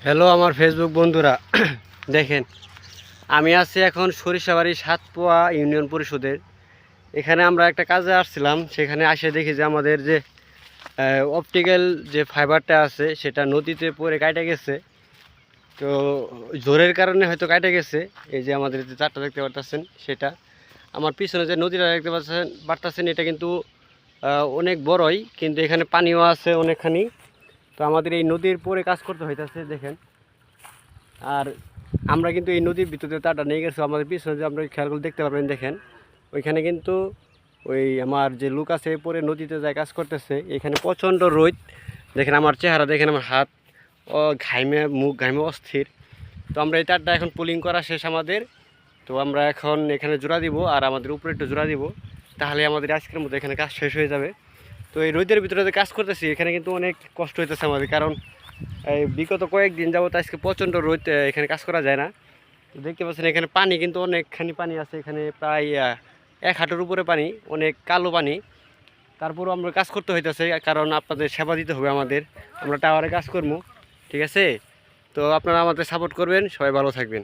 Hello আমার Facebook বন্ধুরা দেখেন আমি আছি এখন সরিষাবাড়ি সাতপোয়া ইউনিয়ন পরিষদের। এখানে আমরা একটা কাজে আসছিলাম, সেখানে আসে দেখি যে আমাদের যে অপটিক্যাল যে ফাইবারটা আছে সেটা নদীতে পড়ে কাটে গেছে। তো জোরের কারণে হয়তো কাটে গেছে। এই যে আমাদের যে চারটা দেখতে পারতেছেন সেটা, আমার পিছনে যে নদীটা দেখতে পারতেছেন এটা কিন্তু অনেক বড়ই, কিন্তু এখানে পানিও আছে অনেকখানি। তো আমাদের এই নদীর পরে কাজ করতে হইতেছে দেখেন। আর আমরা কিন্তু এই নদীর ভিতরে তারটা নিয়ে গেছি, আমাদের পিছনে যে আমরা খেয়াল করে দেখতে পারবেন দেখেন, ওইখানে কিন্তু ওই আমার যে লোক আছে পরে নদীতে যায় কাজ করতেছে। এখানে প্রচণ্ড রোদ, দেখেন আমার চেহারা, দেখেন আমার হাত ঘাইমে, মুখ ঘাইমে অস্থির। তো আমরা এই তারটা এখন পুলিং করা শেষ আমাদের। তো আমরা এখন এখানে জোড়া দিব আর আমাদের উপরে একটু জোড়া দিব, তাহলে আমাদের আজকের মধ্যে এখানে কাজ শেষ হয়ে যাবে। তো এই রোদের ভিতরে যে কাজ করতেছি এখানে কিন্তু অনেক কষ্ট হইতেছে আমাদের, কারণ এই বিগত কয়েকদিন যাবত আজকে প্রচণ্ড রোদ, এখানে কাজ করা যায় না। তো দেখতে পাচ্ছেন এখানে পানি কিন্তু অনেকখানি পানি আছে, এখানে প্রায় 1 হাঁটুর উপরে পানি, অনেক কালো পানি। তারপরও আমরা কাজ করতে হইতেছে, কারণ আপনাদের সেবা দিতে হবে আমাদের, আমরা টাওয়ারে কাজ করবো। ঠিক আছে, তো আপনারা আমাদের সাপোর্ট করবেন, সবাই ভালো থাকবেন।